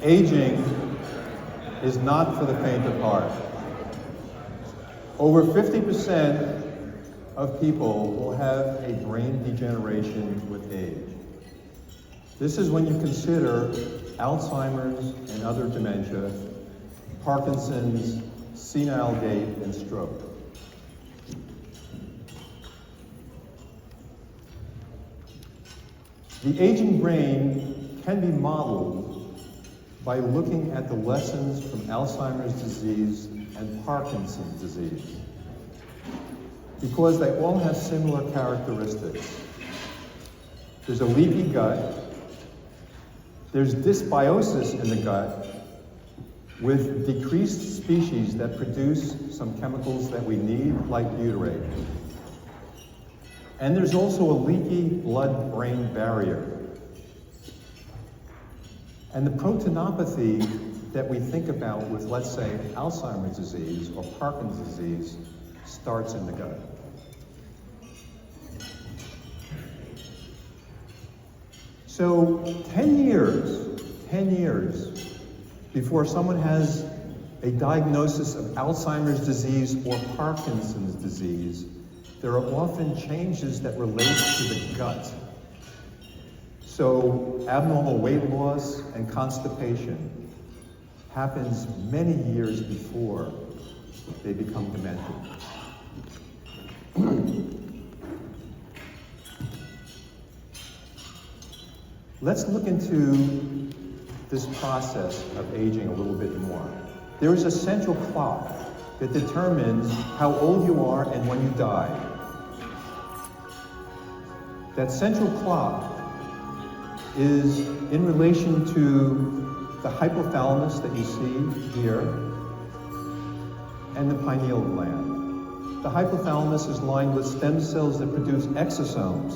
Aging is not for the faint of heart. Over 50% of people will have a brain degeneration with age. This is when you consider Alzheimer's and other dementia, Parkinson's, senile gait, and stroke. The aging brain can be modeled by looking at the lessons from Alzheimer's disease and Parkinson's disease, because they all have similar characteristics. There's a leaky gut, there's dysbiosis in the gut with decreased species that produce some chemicals that we need, like butyrate. And there's also a leaky blood-brain barrier. And the proteinopathy that we think about with, let's say, Alzheimer's disease or Parkinson's disease starts in the gut. So 10 years before someone has a diagnosis of Alzheimer's disease or Parkinson's disease, there are often changes that relate to the gut. So abnormal weight loss and constipation happens many years before they become demented. Let's look into this process of aging a little bit more. There is a central clock that determines how old you are and when you die. That central clock is in relation to the hypothalamus that you see here and the pineal gland. The hypothalamus is lined with stem cells that produce exosomes.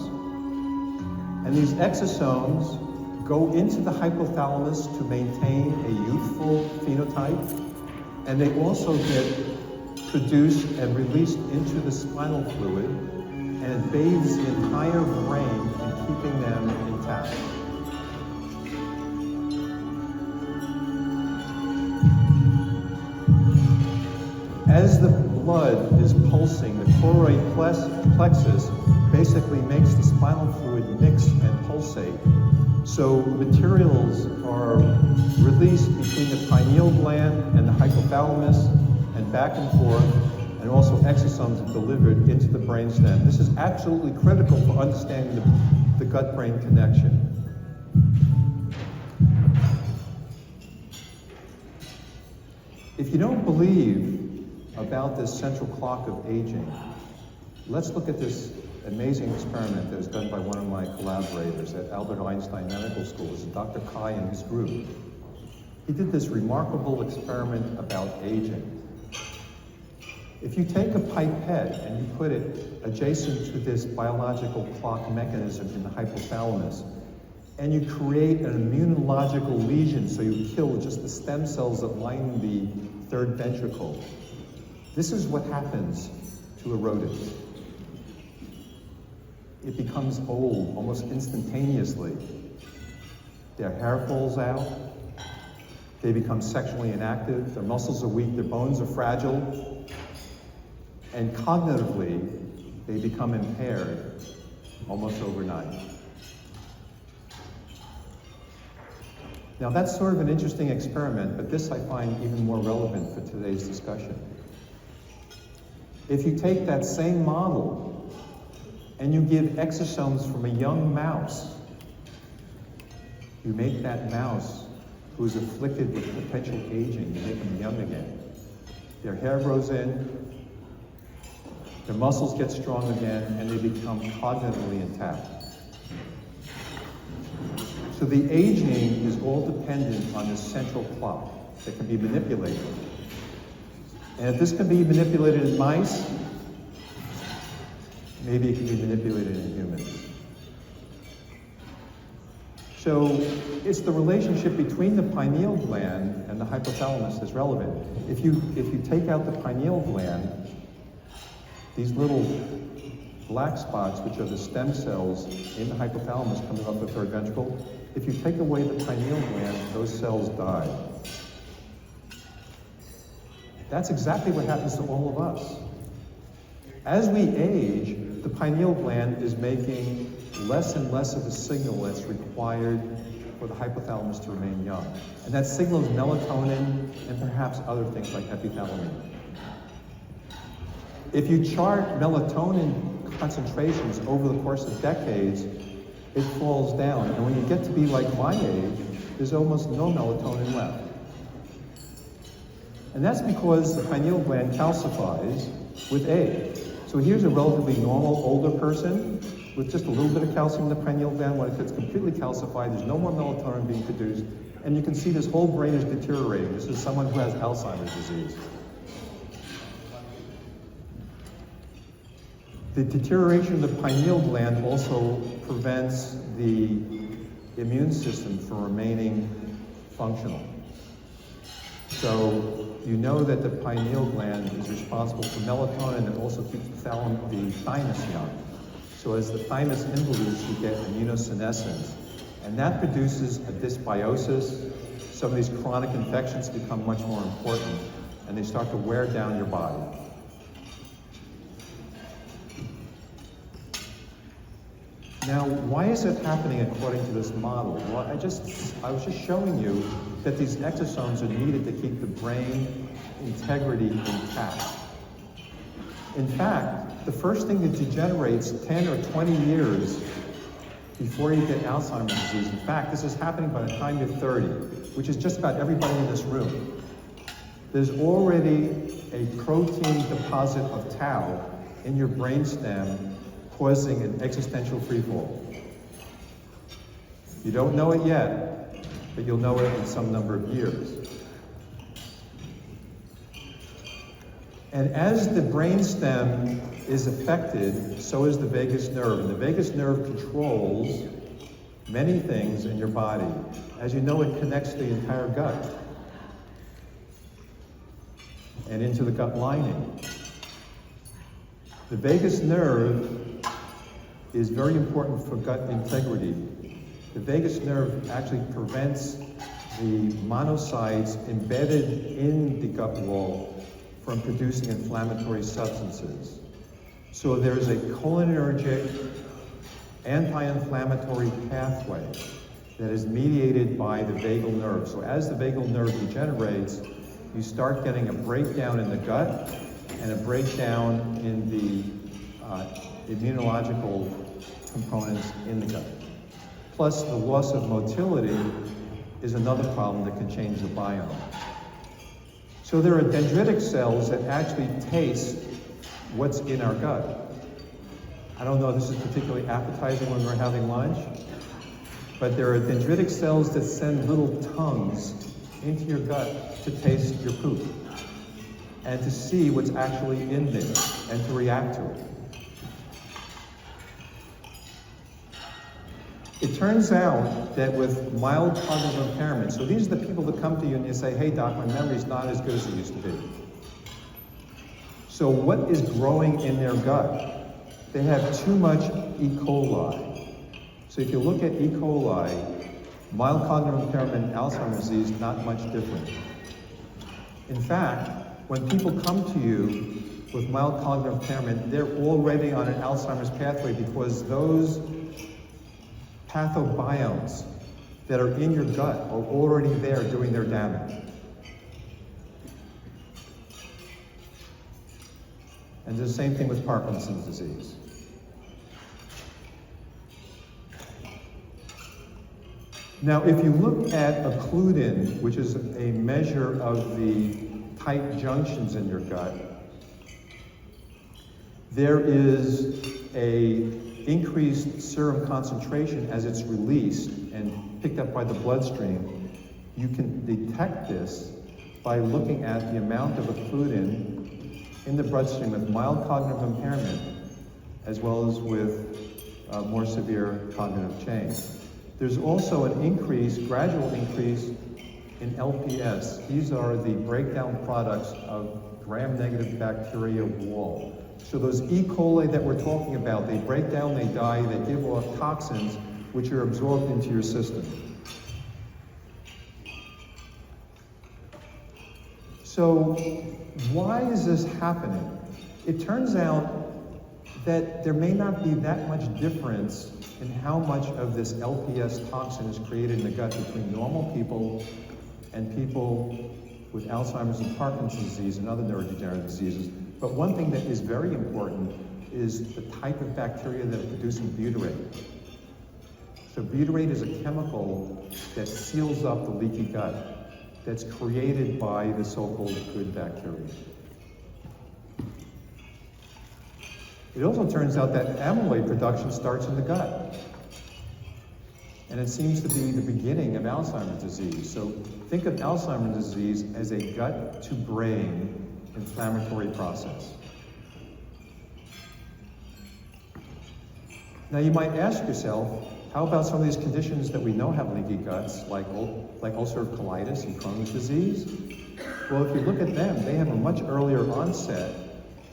And these exosomes go into the hypothalamus to maintain a youthful phenotype, and they also get produced and released into the spinal fluid, and it bathes the entire brain in keeping them intact. As the blood is pulsing, the choroid plexus basically makes the spinal fluid mix and pulsate. So materials are released between the pineal gland and the hypothalamus and back and forth, and also exosomes are delivered into the brainstem. This is absolutely critical for understanding the gut-brain connection. If you don't believe about this central clock of aging, let's look at this amazing experiment that was done by one of my collaborators at Albert Einstein Medical School. This is Dr. Kai and his group. He did this remarkable experiment about aging. If you take a pipette and you put it adjacent to this biological clock mechanism in the hypothalamus, and you create an immunological lesion, so you kill just the stem cells that line the third ventricle, this is what happens to a rodent. It becomes old almost instantaneously. Their hair falls out, they become sexually inactive, their muscles are weak, their bones are fragile, and cognitively, they become impaired almost overnight. Now that's sort of an interesting experiment, but this I find even more relevant for today's discussion. If you take that same model and you give exosomes from a young mouse, you make that mouse who is afflicted with potential aging, you make them young again. Their hair grows in, their muscles get strong again, and they become cognitively intact. So the aging is all dependent on this central clock that can be manipulated. And if this can be manipulated in mice, maybe it can be manipulated in humans. So it's the relationship between the pineal gland and the hypothalamus that's relevant. If you take out the pineal gland, these little black spots, which are the stem cells in the hypothalamus coming up the third ventricle, if you take away the pineal gland, those cells die. That's exactly what happens to all of us. As we age, the pineal gland is making less and less of the signal that's required for the hypothalamus to remain young. And that signal is melatonin and perhaps other things like epithalamine. If you chart melatonin concentrations over the course of decades, it falls down. And when you get to be like my age, there's almost no melatonin left. And that's because the pineal gland calcifies with age. So here's a relatively normal older person with just a little bit of calcium in the pineal gland. When it gets completely calcified, there's no more melatonin being produced. And you can see this whole brain is deteriorating. This is someone who has Alzheimer's disease. The deterioration of the pineal gland also prevents the immune system from remaining functional. So you know that the pineal gland is responsible for melatonin and also keeps the thymus young. So as the thymus involutes, you get immunosenescence. And that produces a dysbiosis. Some of these chronic infections become much more important, and they start to wear down your body. Now, why is it happening according to this model? Well, I was just showing you that these exosomes are needed to keep the brain integrity intact. In fact, the first thing that degenerates 10 or 20 years before you get Alzheimer's disease, in fact, this is happening by the time you're 30, which is just about everybody in this room. There's already a protein deposit of tau in your brainstem causing an existential freefall. You don't know it yet, but you'll know it in some number of years. And as the brainstem is affected, so is the vagus nerve. And the vagus nerve controls many things in your body. As you know, it connects the entire gut and into the gut lining. The vagus nerve is very important for gut integrity. The vagus nerve actually prevents the monocytes embedded in the gut wall from producing inflammatory substances. So there's a cholinergic, anti-inflammatory pathway that is mediated by the vagal nerve. So as the vagal nerve degenerates, you start getting a breakdown in the gut and a breakdown in the immunological components in the gut. Plus, the loss of motility is another problem that can change the biome. So there are dendritic cells that actually taste what's in our gut. I don't know if this is particularly appetizing when we're having lunch, but there are dendritic cells that send little tongues into your gut to taste your poop and to see what's actually in there and to react to it. It turns out that with mild cognitive impairment, so these are the people that come to you and you say, hey doc, my memory's not as good as it used to be. So what is growing in their gut? They have too much E. coli. So if you look at E. coli, mild cognitive impairment and Alzheimer's disease, not much different. In fact, when people come to you with mild cognitive impairment, they're already on an Alzheimer's pathway because those pathobiomes that are in your gut are already there doing their damage. And the same thing with Parkinson's disease. Now, if you look at occludin, which is a measure of the tight junctions in your gut, there is a increased serum concentration as it's released and picked up by the bloodstream. You can detect this by looking at the amount of occludin in the bloodstream with mild cognitive impairment as well as with more severe cognitive change. There's also an increase, gradual increase in LPS. These are the breakdown products of gram-negative bacteria wall. So those E. coli that we're talking about, they break down, they die, they give off toxins, which are absorbed into your system. So why is this happening? It turns out that there may not be that much difference in how much of this LPS toxin is created in the gut between normal people and people with Alzheimer's and Parkinson's disease and other neurodegenerative diseases. But one thing that is very important is the type of bacteria that are producing butyrate. So butyrate is a chemical that seals up the leaky gut that's created by the so-called good bacteria. It also turns out that amyloid production starts in the gut. And it seems to be the beginning of Alzheimer's disease. So think of Alzheimer's disease as a gut-to-brain inflammatory process. Now you might ask yourself, how about some of these conditions that we know have leaky guts, like ulcerative colitis and Crohn's disease? Well, if you look at them, they have a much earlier onset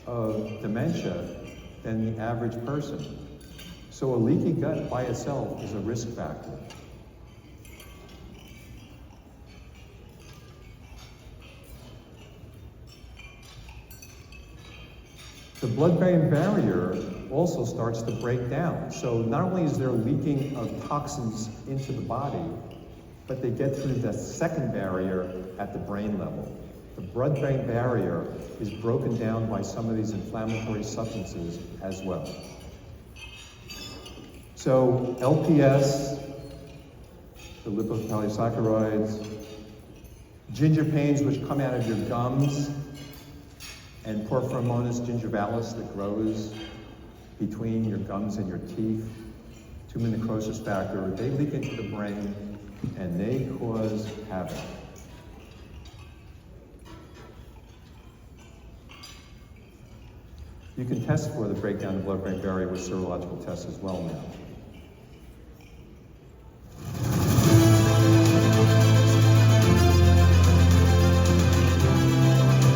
of dementia than the average person. So a leaky gut by itself is a risk factor. The blood-brain barrier also starts to break down. So not only is there leaking of toxins into the body, but they get through the second barrier at the brain level. The blood-brain barrier is broken down by some of these inflammatory substances as well. So LPS, the lipopolysaccharides, ginger pains which come out of your gums, and Porphyromonas gingivalis that grows between your gums and your teeth, tumor necrosis factor, they leak into the brain and they cause havoc. You can test for the breakdown of the blood-brain barrier with serological tests as well now.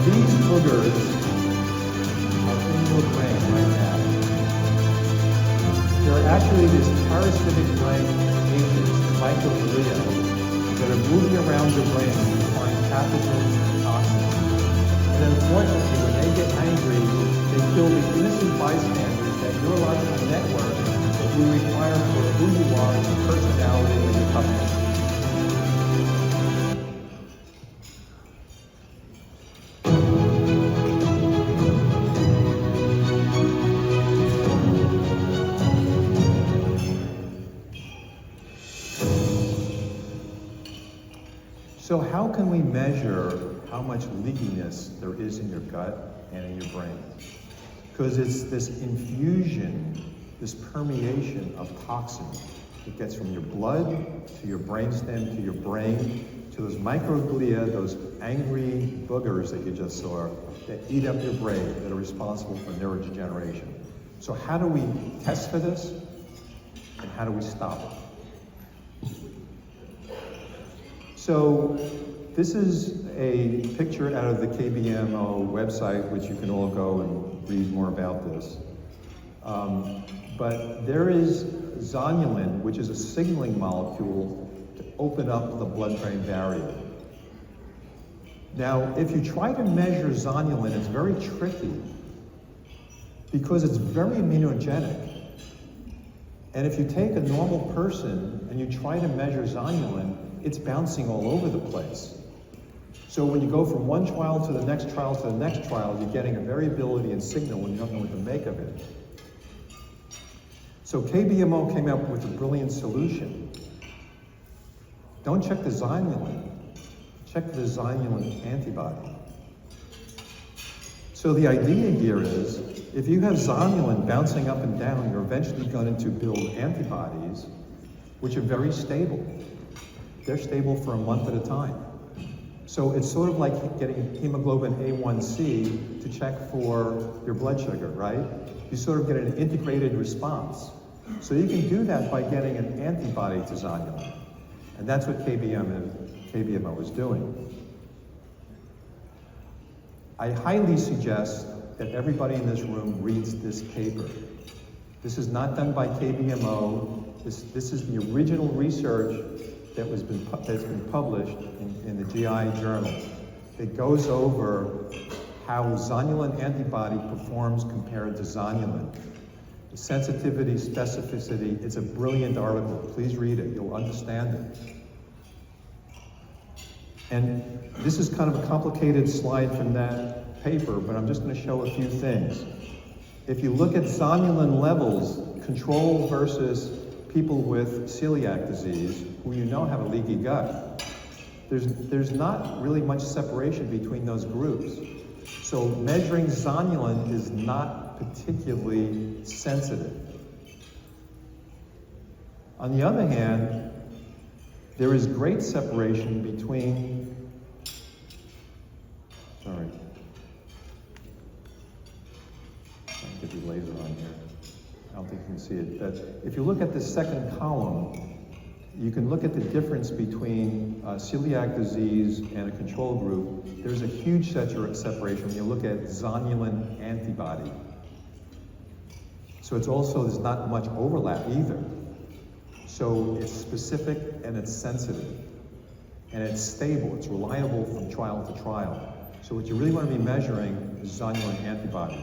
These boogers are in your brain right now. There are actually these parasitic brain agents, microglia, that are moving around your brain to find pathogens and toxins. And unfortunately, when they get angry, they kill the innocent bystanders, that neurological network that you require for who you are as a personality and your toughness. So how can we measure how much leakiness there is in your gut and in your brain? Because it's this infusion, this permeation of toxin that gets from your blood to your brainstem to your brain to those microglia, those angry boogers that you just saw that eat up your brain, that are responsible for neurodegeneration. So how do we test for this and how do we stop it? So this is a picture out of the KBMO website, which you can all go and read more about this. But there is zonulin, which is a signaling molecule to open up the blood-brain barrier. Now, if you try to measure zonulin, it's very tricky because it's very immunogenic. And if you take a normal person and you try to measure zonulin, it's bouncing all over the place. So when you go from one trial to the next trial to the next trial, you're getting a variability in signal when you don't know what to make of it. So KBMO came up with a brilliant solution. Don't check the zonulin, check the zonulin antibody. So the idea here is, if you have zonulin bouncing up and down, you're eventually going to build antibodies, which are very stable. They're stable for a month at a time. So it's sort of like getting hemoglobin A1C to check for your blood sugar, right? You sort of get an integrated response. So you can do that by getting an antibody to zonulin. And that's what KBMO is doing. I highly suggest that everybody in this room reads this paper. This is not done by KBMO. This is the original research that's been published in the GI journal. It goes over how zonulin antibody performs compared to zonulin. The sensitivity, specificity, it's a brilliant article. Please read it, you'll understand it. And this is kind of a complicated slide from that paper, but I'm just going to show a few things. If you look at zonulin levels, control versus people with celiac disease, who you know have a leaky gut, there's not really much separation between those groups. So measuring zonulin is not particularly sensitive. On the other hand, there is great separation between, sorry, I'll get the laser on here. I don't think you can see it, but if you look at the second column, you can look at the difference between celiac disease and a control group. There's a huge separation when you look at zonulin antibody. So it's also, there's not much overlap either. So it's specific and it's sensitive. And it's stable, it's reliable from trial to trial. So what you really want to be measuring is zonulin antibody.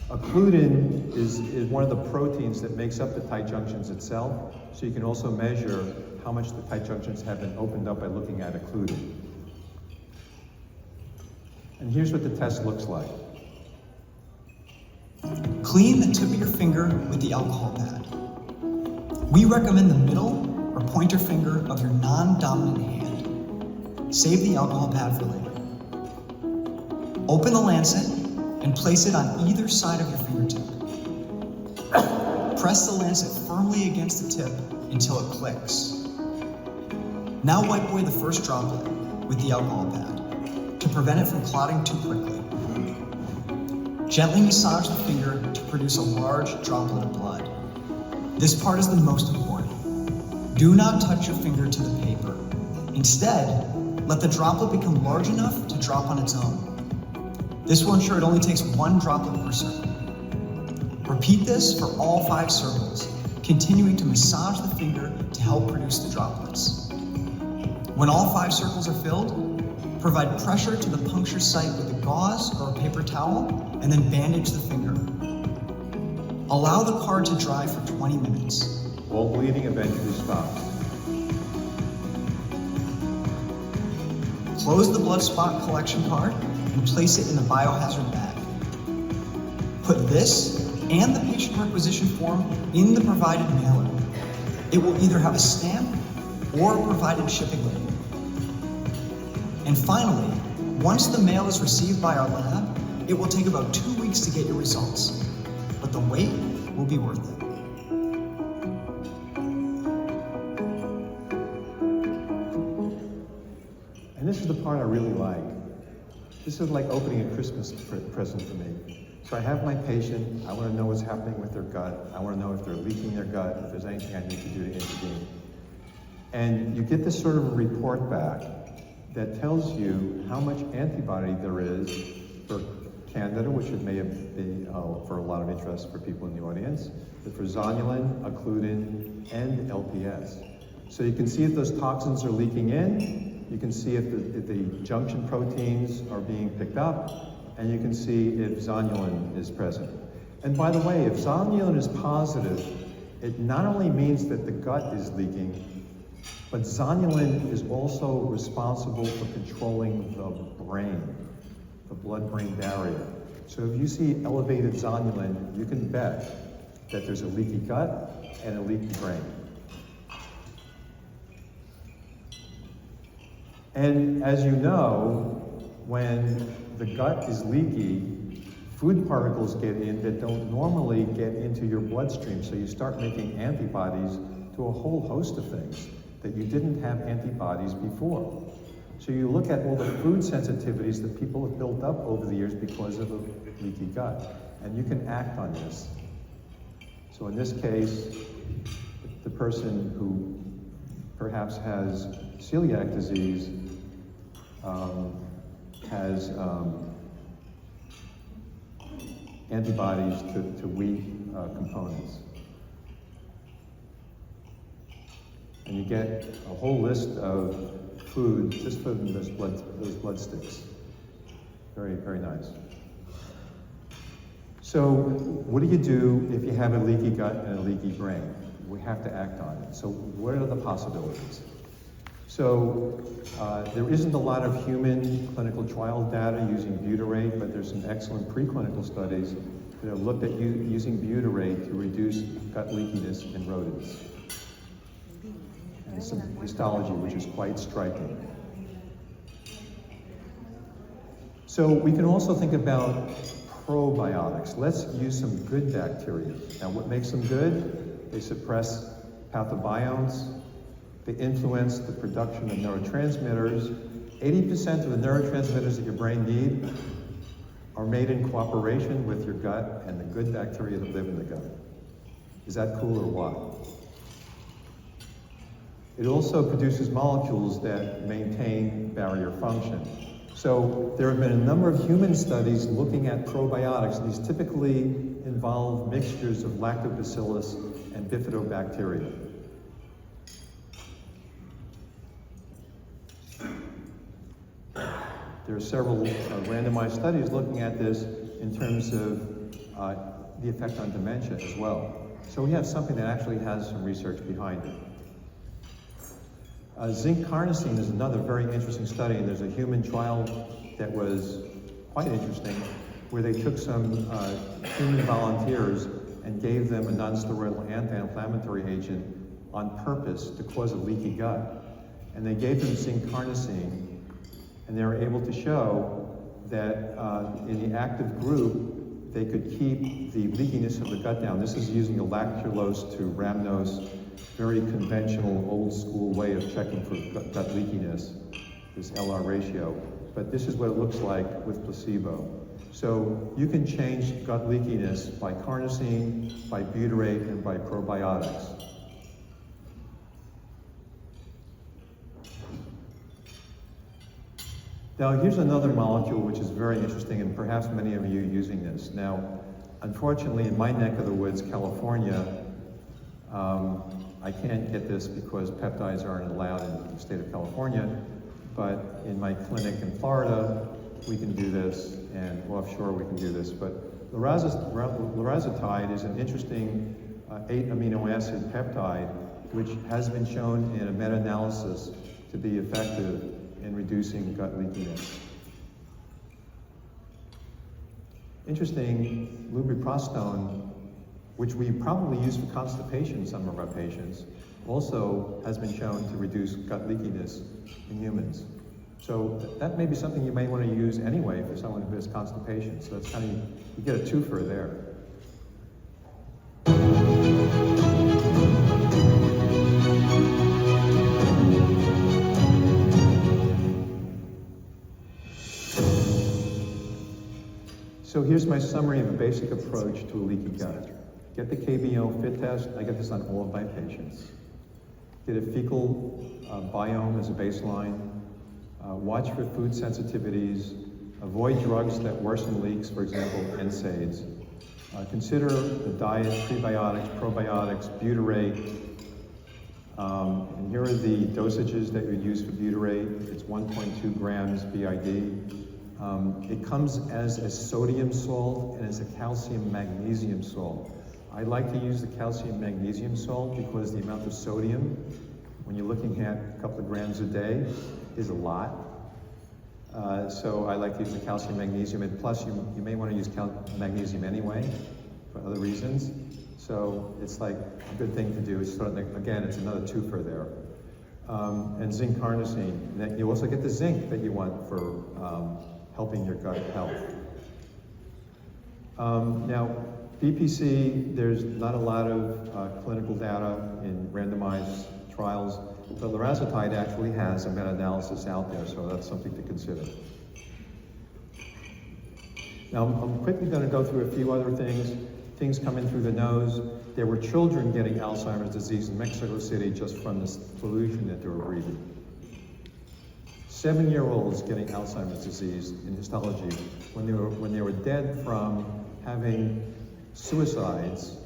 Occludin is one of the proteins that makes up the tight junctions itself. So you can also measure how much the tight junctions have been opened up by looking at occludin. And here's what the test looks like. Clean the tip of your finger with the alcohol pad. We recommend the middle or pointer finger of your non-dominant hand. Save the alcohol pad for later. Open the lancet and place it on either side of your fingertip. Press the lancet firmly against the tip until it clicks. Now wipe away the first droplet with the alcohol pad to prevent it from clotting too quickly. Gently massage the finger to produce a large droplet of blood. This part is the most important. Do not touch your finger to the paper. Instead, let the droplet become large enough to drop on its own. This will ensure it only takes one droplet per circle. Repeat this for all 5 circles, continuing to massage the finger to help produce the droplets. When all 5 circles are filled, provide pressure to the puncture site with a gauze or a paper towel, and then bandage the finger. Allow the card to dry for 20 minutes. All bleeding eventually stops. Close the blood spot collection card and place it in the biohazard bag. Put this and the patient requisition form in the provided mailer. It will either have a stamp or a provided shipping label. And finally, once the mail is received by our lab, it will take about 2 weeks to get your results, but the wait will be worth it. And this is the part I really like. This is like opening a Christmas present for me. So I have my patient, I want to know what's happening with their gut, I want to know if they're leaking their gut, if there's anything I need to do to intervene. And you get this sort of a report back that tells you how much antibody there is for Candida, which it may have been for a lot of interest for people in the audience, but for zonulin, occludin, and LPS. So you can see if those toxins are leaking in, you can see if the junction proteins are being picked up, and you can see if zonulin is present. And by the way, if zonulin is positive, it not only means that the gut is leaking, but zonulin is also responsible for controlling the brain, the blood-brain barrier. So if you see elevated zonulin, you can bet that there's a leaky gut and a leaky brain. And as you know, when the gut is leaky, food particles get in that don't normally get into your bloodstream, so you start making antibodies to a whole host of things that you didn't have antibodies before. So you look at all the food sensitivities that people have built up over the years because of a leaky gut, and you can act on this. So in this case, the person who perhaps has celiac disease has antibodies to wheat components. And you get a whole list of food just from those blood sticks. Very, very nice. So what do you do if you have a leaky gut and a leaky brain? We have to act on it. So what are the possibilities? So there isn't a lot of human clinical trial data using butyrate, but there's some excellent preclinical studies that have looked at using butyrate to reduce gut leakiness in rodents. And some histology, which is quite striking. So we can also think about probiotics. Let's use some good bacteria. Now what makes them good? They suppress pathobiomes. They influence the production of neurotransmitters. 80% of the neurotransmitters that your brain needs are made in cooperation with your gut and the good bacteria that live in the gut. Is that cool or what? It also produces molecules that maintain barrier function. So there have been a number of human studies looking at probiotics. These typically involve mixtures of lactobacillus and bifidobacteria. There are several randomized studies looking at this in terms of the effect on dementia as well. So we have something that actually has some research behind it. Zinc carnosine is another very interesting study, and there's a human trial that was quite interesting, where they took some human volunteers and gave them a non-steroidal anti-inflammatory agent on purpose to cause a leaky gut. And they gave them zinc carnosine, and they were able to show that in the active group, they could keep the leakiness of the gut down. This is using a lactulose to rhamnose, very conventional, old school way of checking for gut leakiness, this LR ratio. But this is what it looks like with placebo. So you can change gut leakiness by carnosine, by butyrate, and by probiotics. Now here's another molecule which is very interesting, and perhaps many of you are using this. Now, unfortunately, in my neck of the woods, California, I can't get this because peptides aren't allowed in the state of California, but in my clinic in Florida, we can do this, and offshore we can do this. But lorazepatide is an interesting 8 amino acid peptide, which has been shown in a meta-analysis to be effective in reducing gut leakiness. Interesting, lubiprostone, which we probably use for constipation in some of our patients, also has been shown to reduce gut leakiness in humans. So that may be something you may want to use anyway for someone who has constipation. So that's kind of, you get a twofer there. So here's my summary of a basic approach to a leaky gut. Get the KBMO fit test. I get this on all of my patients. Get a fecal biome as a baseline. Watch for food sensitivities. Avoid drugs that worsen leaks, for example, NSAIDs. Consider the diet, prebiotics, probiotics, butyrate. And here are the dosages that you use for butyrate. It's 1.2 grams BID. It comes as a sodium salt and as a calcium magnesium salt. I like to use the calcium magnesium salt because the amount of sodium, when you're looking at a couple of grams a day, is a lot. So I like to use the calcium magnesium, and plus you may want to use magnesium anyway for other reasons. So it's like a good thing to do. It's sort of like, again, it's another twofer there. And zinc carnosine. And you also get the zinc that you want for helping your gut health. Now, BPC, there's not a lot of clinical data in randomized trials, but lorazepatide actually has a meta-analysis out there, so that's something to consider. Now, I'm quickly going to go through a few other things coming through the nose. There were children getting Alzheimer's disease in Mexico City just from this pollution that they were breathing. 7-year-olds getting Alzheimer's disease in histology when they were dead from having suicides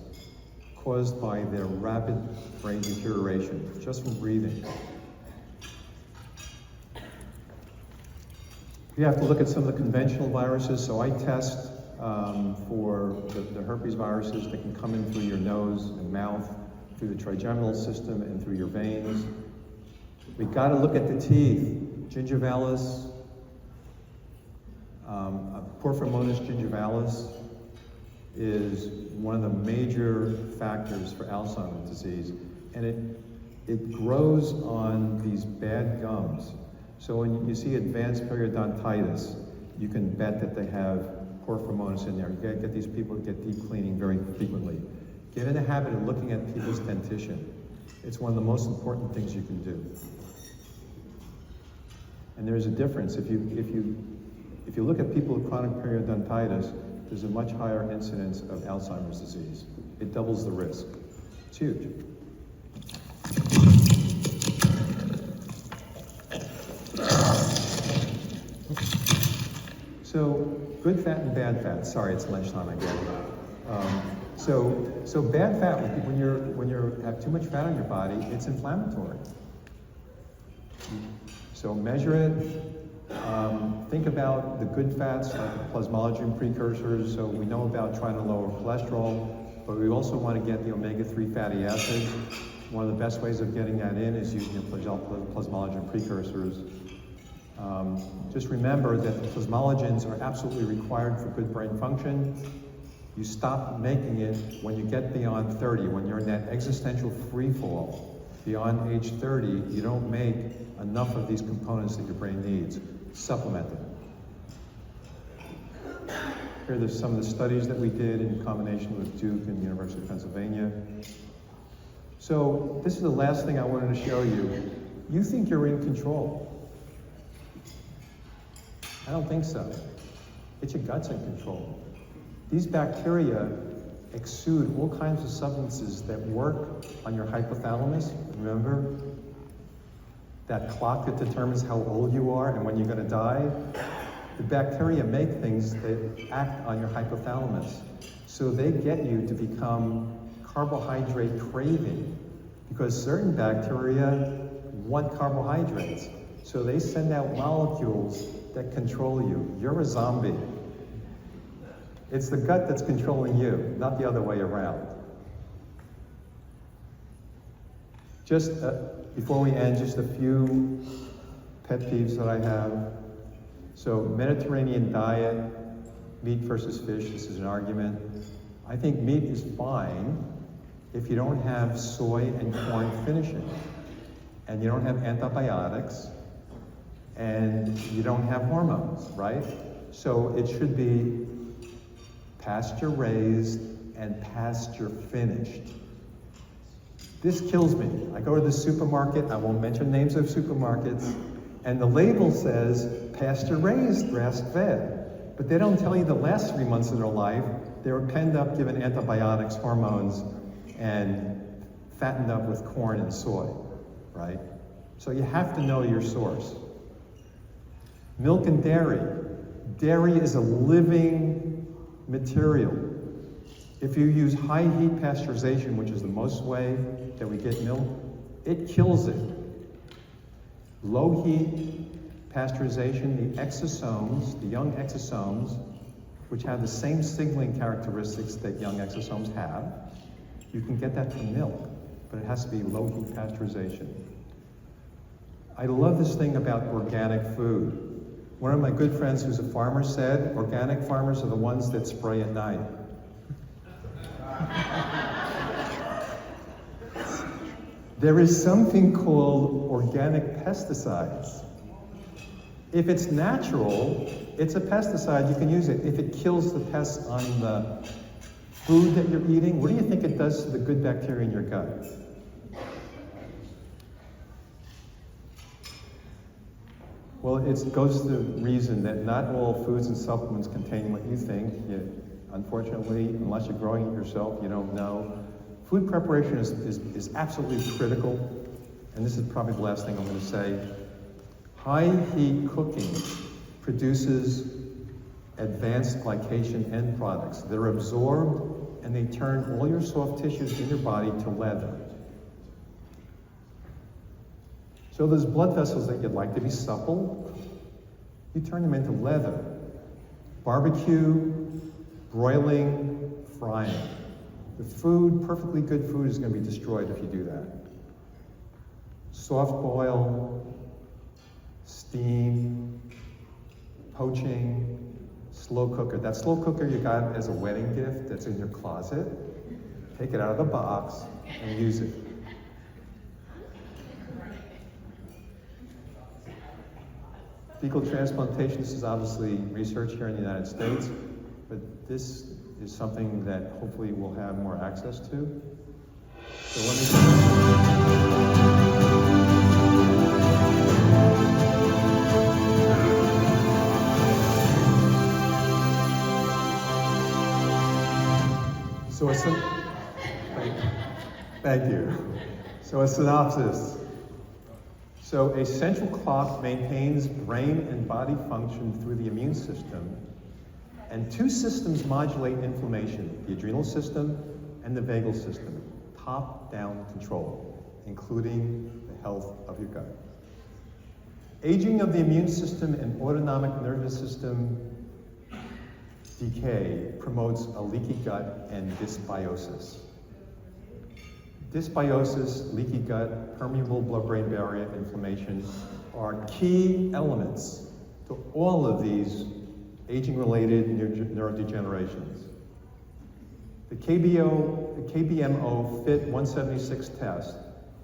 caused by their rapid brain deterioration, just from breathing. You have to look at some of the conventional viruses. So I test for the herpes viruses that can come in through your nose and mouth, through the trigeminal system and through your veins. We've got to look at the teeth. Gingivalis, Porphyromonas gingivalis is one of the major factors for Alzheimer's disease, and it grows on these bad gums. So when you see advanced periodontitis, you can bet that they have Porphyromonas in there. You get these people who get deep cleaning very frequently. Get in the habit of looking at people's dentition. It's one of the most important things you can do. And there's a difference. If you look at people with chronic periodontitis, there's a much higher incidence of Alzheimer's disease. It doubles the risk. It's huge. So, good fat and bad fat. Sorry, it's lunchtime, I get it. So bad fat, when you have too much fat on your body, it's inflammatory. So measure it. Think about the good fats, like plasmalogen precursors. So we know about trying to lower cholesterol, but we also want to get the omega-3 fatty acids. One of the best ways of getting that in is using plasmalogen precursors. Just remember that the plasmalogens are absolutely required for good brain function. You stop making it when you get beyond 30, when you're in that existential free fall. Beyond age 30, you don't make enough of these components that your brain needs. Supplement them. Here are some of the studies that we did in combination with Duke and the University of Pennsylvania. So this is the last thing I wanted to show you. You think you're in control. I don't think so. It's your gut's in control. These bacteria exude all kinds of substances that work on your hypothalamus. Remember? That clock that determines how old you are and when you're going to die. The bacteria make things that act on your hypothalamus. So they get you to become carbohydrate craving because certain bacteria want carbohydrates. So they send out molecules that control you. You're a zombie. It's the gut that's controlling you, not the other way around. Just before we end, just a few pet peeves that I have. So Mediterranean diet, meat versus fish, this is an argument. I think meat is fine if you don't have soy and corn finishing, and you don't have antibiotics, and you don't have hormones, right? So it should be pasture raised and pasture finished. This kills me. I go to the supermarket, I won't mention names of supermarkets, and the label says pasture raised, grass fed. But they don't tell you the last 3 months of their life, they were penned up, given antibiotics, hormones, and fattened up with corn and soy, right? So you have to know your source. Milk and dairy. Dairy is a living material. If you use high heat pasteurization, which is the most way that we get milk, it kills it. Low heat pasteurization, the exosomes, the young exosomes, which have the same signaling characteristics that young exosomes have, you can get that from milk, but it has to be low heat pasteurization. I love this thing about organic food. One of my good friends who's a farmer said, organic farmers are the ones that spray at night. There is something called organic pesticides. If it's natural, it's a pesticide, you can use it. If it kills the pests on the food that you're eating, what do you think it does to the good bacteria in your gut? Well, it goes to the reason that not all foods and supplements contain what you think. Unfortunately, unless you're growing it yourself, you don't know. Food preparation is absolutely critical, and this is probably the last thing I'm going to say. High heat cooking produces advanced glycation end products. They're absorbed and they turn all your soft tissues in your body to leather. So those blood vessels that you'd like to be supple, you turn them into leather. Barbecue, broiling, frying. The food, perfectly good food, is going to be destroyed if you do that. Soft boil, steam, poaching, slow cooker. That slow cooker you got as a wedding gift that's in your closet, take it out of the box and use it. Fecal transplantation, this is obviously research here in the United States, but this is something that hopefully we'll have more access to. So let me... Thank you. So a synopsis. So a central clock maintains brain and body function through the immune system, and two systems modulate inflammation, the adrenal system and the vagal system, top-down control, including the health of your gut. Aging of the immune system and autonomic nervous system decay promotes a leaky gut and dysbiosis. Dysbiosis, leaky gut, permeable blood-brain barrier inflammation are key elements to all of these aging-related neurodegenerations. The KBMO FIT 176 test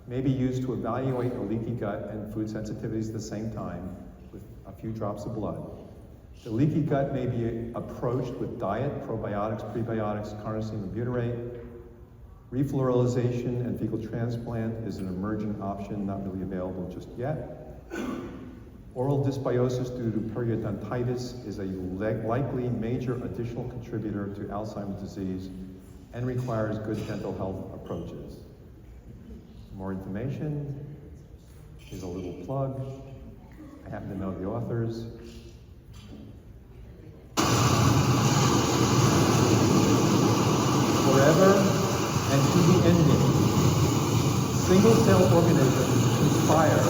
may be used to evaluate a leaky gut and food sensitivities at the same time with a few drops of blood. The leaky gut may be approached with diet, probiotics, prebiotics, carnosine and butyrate. Refloralization and fecal transplant is an emergent option, not really available just yet. Oral dysbiosis due to periodontitis is a likely major additional contributor to Alzheimer's disease and requires good dental health approaches. More information, here's a little plug. I happen to know the authors. Forever and to the ending, single-cell organisms conspire to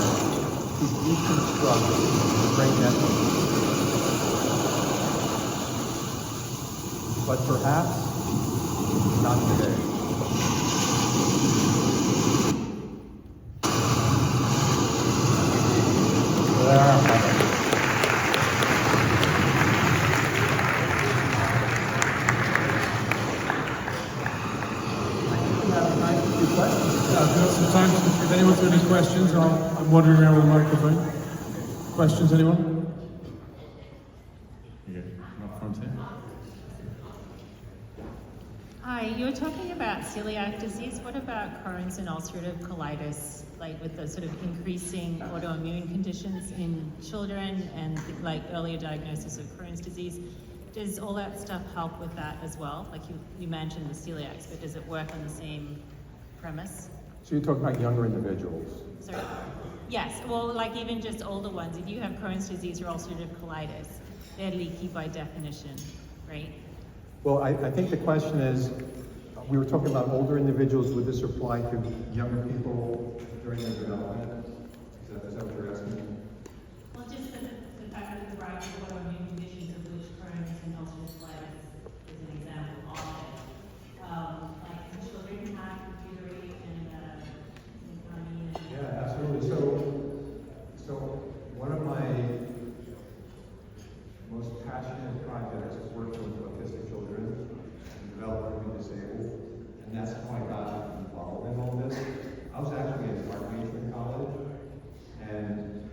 deconstruct the brain network. But perhaps not today. If anyone's got any questions, I'm wandering around with a microphone. Questions, anyone? Yeah, up front here. Hi, you were talking about celiac disease. What about Crohn's and ulcerative colitis, like with the sort of increasing autoimmune conditions in children and like earlier diagnosis of Crohn's disease? Does all that stuff help with that as well? Like you mentioned the celiacs, but does it work on the same premise? So you're talking about younger individuals. Sorry. Yes, well, like even just older ones. If you have Crohn's disease or ulcerative colitis, they're leaky by definition, right? Well, I think the question is, we were talking about older individuals. Would this apply to younger people during their development? Is that what you're asking? Well, just the fact that the variety of autoimmune conditions of which Crohn's and ulcerative colitis is an example of it. Like children have butyrate and yeah, absolutely. So one of my most passionate projects is working with autistic children and developmentally disabled, and that's how I got involved in all this. I was actually an art major in college, and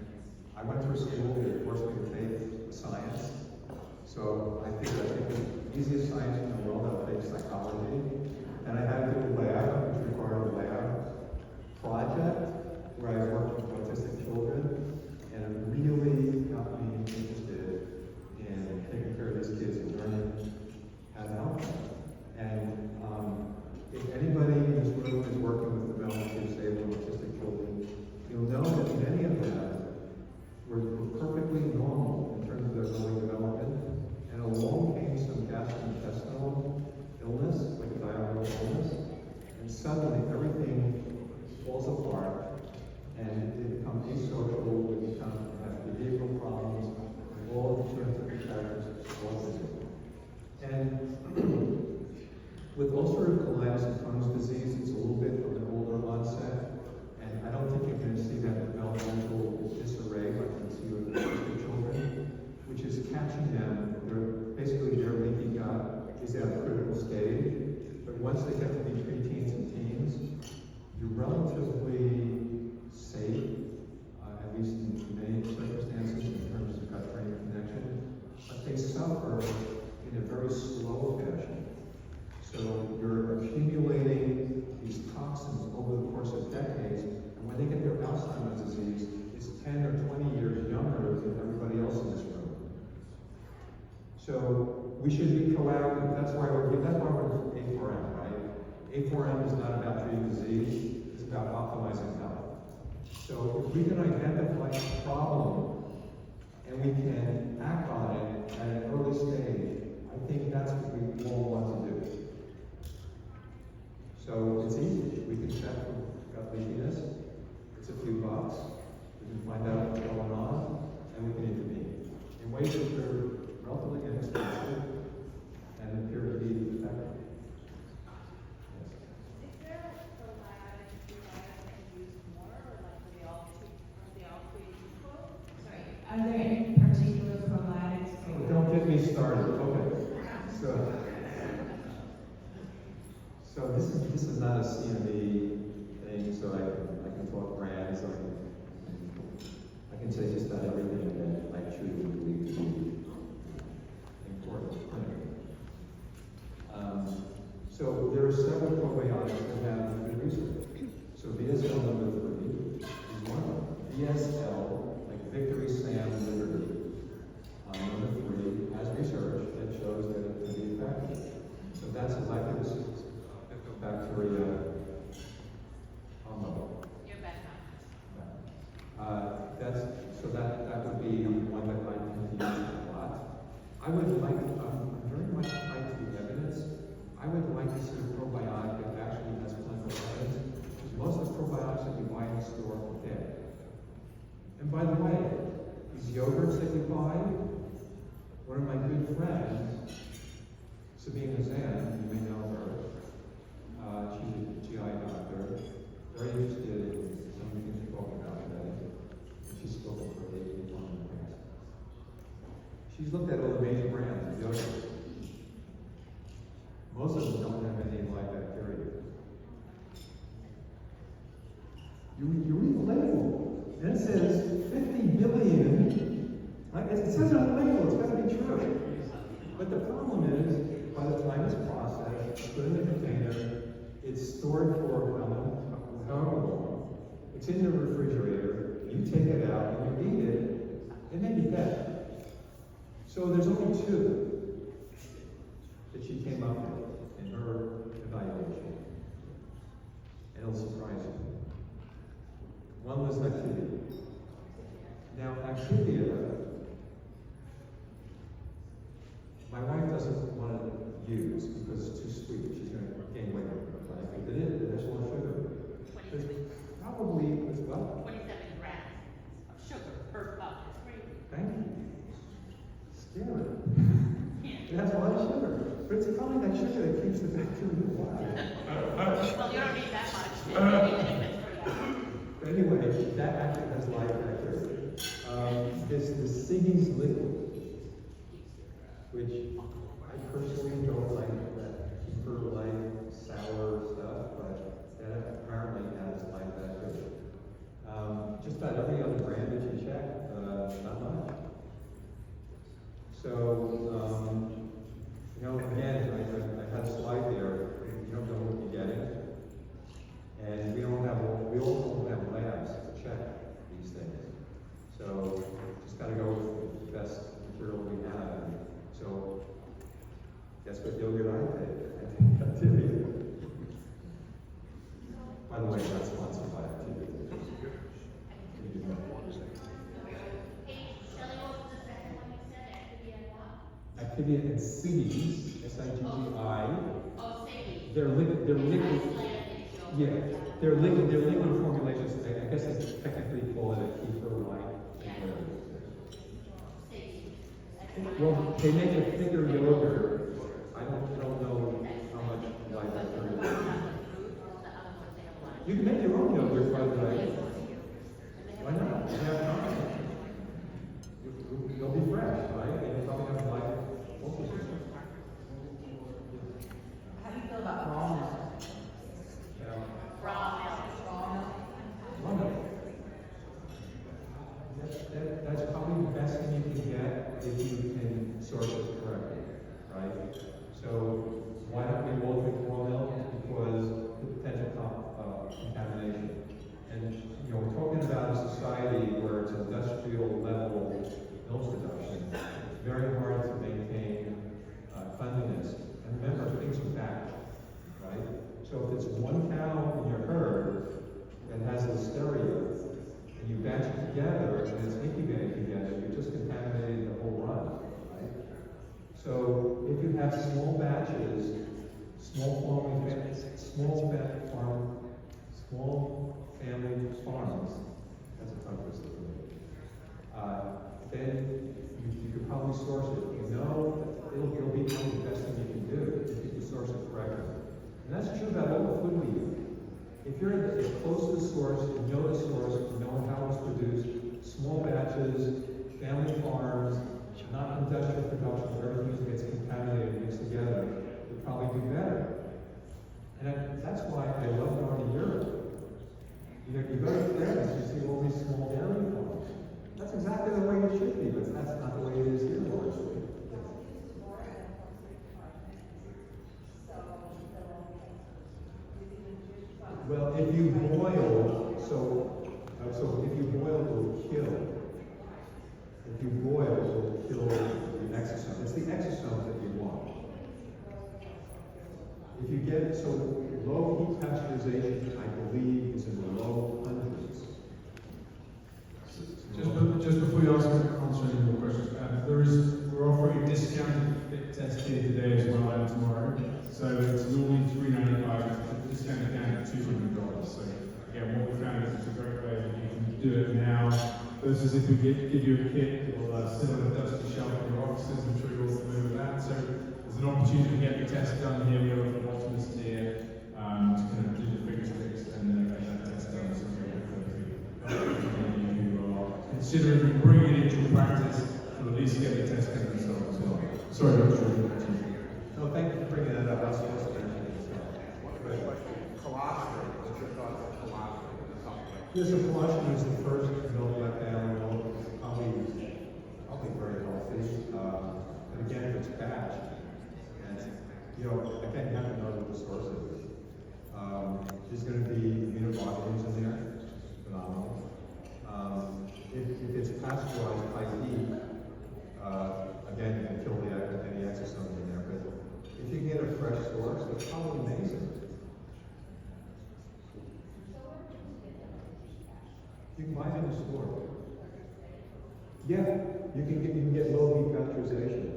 I went through school that forced me to take science, colitis and Crohn's disease, it's a little bit of an older onset, and I don't think you're going to see that developmental disarray like you see with the children, which is catching them. Basically their leaky gut is at a critical stage, but once they get to be preteens and teens, you're relatively safe, at least in many circumstances in terms of gut-brain connection, but they suffer in a very slow fashion. So you're accumulating these toxins over the course of decades, and when they get their Alzheimer's disease, it's 10 or 20 years younger than everybody else in this room. So we should be proactive. That's why we're A4M, right? A4M is not about treating disease, it's about optimizing health. So if we can identify a problem and we can act on it at an early stage, I think that's what we all want to do. So it's easy. We can check for gut leakiness. It's a few bucks. We can find out what's going on, and we can intervene in ways that are relatively inexpensive and appear to be effective. Is there a probiotic that you use more, or like are they all treated equal? Sorry, are there any particular probiotics? Don't get me started. Okay. So this is not a CME thing, so I can talk brands. I can say just about everything that I truly believe to be important clinically. So there are several probiotics that have good research. So BSL number 3 is one of them. BSL, like Victory, Sam, Liberty, number 3 has research that shows that it can be effective. So that's a bacteria combo. Your bedtime. That would be one that I tend to use a lot. I would like, I'm very much tied to the evidence. I would like to see a probiotic that actually has clinical evidence, because most of the probiotics that you buy in the store are dead. And by the way, these yogurts that you buy, one of my good friends, Sabina Zan, you may know her, she's a GI doctor, very interested in some of the things we're talking about today. And she's spoken for 81 years. She's looked at all the major brands of yogurt. Most of them don't have any live bacteria. You read the label, and it says 50 billion. Right? It says it on the label, it's got to be true. But the problem is, by the time it's processed, put in the container, it's stored for however long. It's in the refrigerator. You take it out and you eat it. It may be dead. So there's only 2 that she came up with in her evaluation. And it'll surprise you. One was Activia. Now, Activia, my wife doesn't want to use because it's too sweet. She's going to gain weight. But there's more sugar. Probably, it's what? 27 grams of sugar per cup. That's crazy. Thank you. Scary. It has a lot of sugar. But it's probably that sugar that keeps the bacteria alive. Well, you don't need that much. But anyway, that actually has live bacteria. There's the Siggy's liquid, which I personally don't like that super light, sour stuff, but that apparently has live bacteria. Just about every other brand that you check, not much. So, again, I had a slide there. You don't know what you're getting. And we also don't have labs to check these things. So just got to go with the best material we have. And so guess what yogurt I take? I think Activia. By the way, not sponsored by Activia. Activia and Siggy's, S-I-G-G-I. Oh, Siggy. They're liquid. Yeah, they're liquid formulations. I guess they technically call it a kefir wine. Well, they make a thicker yogurt. I don't know how much live bacteria You can make your own yogurt, by the way. Why not? You have time. They'll be fresh, right? And you probably have like also system. How do you feel about raw milk? Raw milk. Raw milk. That's probably the best thing you can get if you can source it correctly, right? So why don't we all drink raw milk? Because the potential contamination. And we're talking about a society where it's industrial level milk production. It's very hard to maintain cleanliness. And remember, things are batch, right? So if it's one cow in your herd that has listeria, and you batch it together and it's incubated together, you're just contaminating the whole run, right? So if you have small batches, small family farms, that's a tongue twister for me, then you could probably source it. You know, it'll be probably the best thing you can do if you can source it correctly. And that's true about all the food we eat. If you're close to the source, you know the source, you know how it's produced, small batches, family farms, not industrial production where everything gets contaminated and mixed together, would probably do better. And that's why I love going to Europe. You go to France, you see all these small dairy farms. That's exactly the way it should be, but that's not the way it is here, obviously. Well, if you boil, so if you boil, it will kill. If you boil, it will kill the exosomes. It's the exosomes that you want. If you get, so low heat pasteurization, I believe, is in the low hundreds. Just before you answer any more questions, we're offering a discounted fit test here today as well and tomorrow. So it's normally $395, it's discounted down to $200. So again, what we found is it's a great way that you can do it now versus if we give you a kit, it will sit on a dusty shelf in your offices. I'm sure you're all familiar with that. So there's an opportunity to get your test done here. We have an optimist here to kind of do the finger sticks and then get that test done. So you are considering bringing it into practice to at least get the test done yourself as well. Sorry, Dr. Jordan. No, thank you for bringing that up. I was supposed to mention it. Colostrum, what's your thoughts on colostrum? Yes, so colostrum is the first milk let down milk. Probably very healthy. And again, if it's batch, and again, you have to know what the source is. There's going to be immunoglobulins in there, phenomenal. If it's pasteurized high heat, again, you can kill any exosomes in there. But if you get a fresh source, it's probably amazing. You can buy it in the store. Yeah, you can get low heat pasteurization.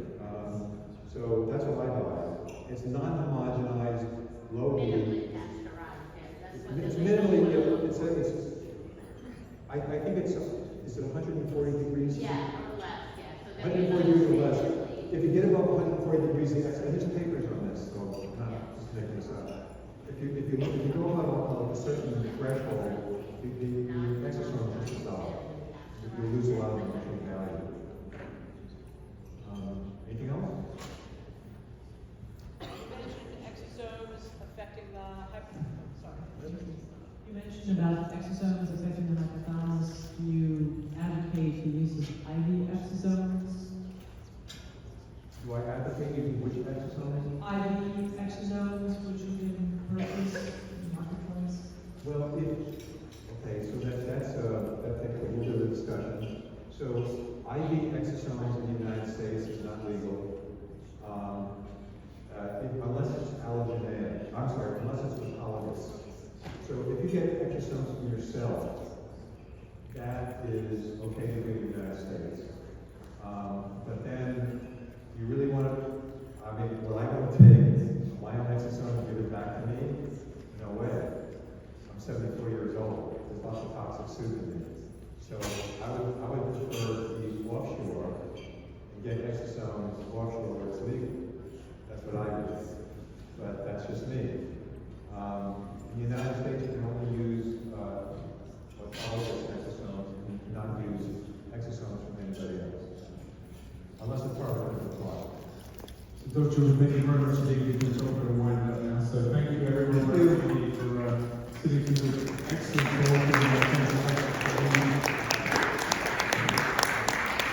So that's what I buy. It's non-homogenized, low heat. It's minimally. I think it's 140 degrees. Yeah, or less, yeah. So 140 degrees or less. If you get above 140 degrees, and there's papers on this, so I'm not just making this up. If you go above a certain threshold, the exosomes just dissolve. You lose a lot of nutritional value. Anything else? You mentioned exosomes affecting the You mentioned about exosomes affecting the hypothalamus. Do you advocate the use of IV exosomes? Do I advocate using which exosomes? IV exosomes, which have been purchased in the marketplace? Well, okay, so that's a little bit of a discussion. So IV exosomes in the United States is not legal, unless it's allogeneic. I'm sorry, unless it's autologous. So if you get exosomes from yourself, that is okay to do in the United States. But then you really want to, will I go and take my own exosome and give it back to me? No way. I'm 74 years old. There's lots of toxic soup in me. So I would prefer to be offshore and get exosomes offshore where it's legal. That's what I do. But that's just me. In the United States, you can only use autologous exosomes and not use exosomes from anybody else, unless it's part of a clinical trial. So Dr. Jordan, thank you very much indeed for talking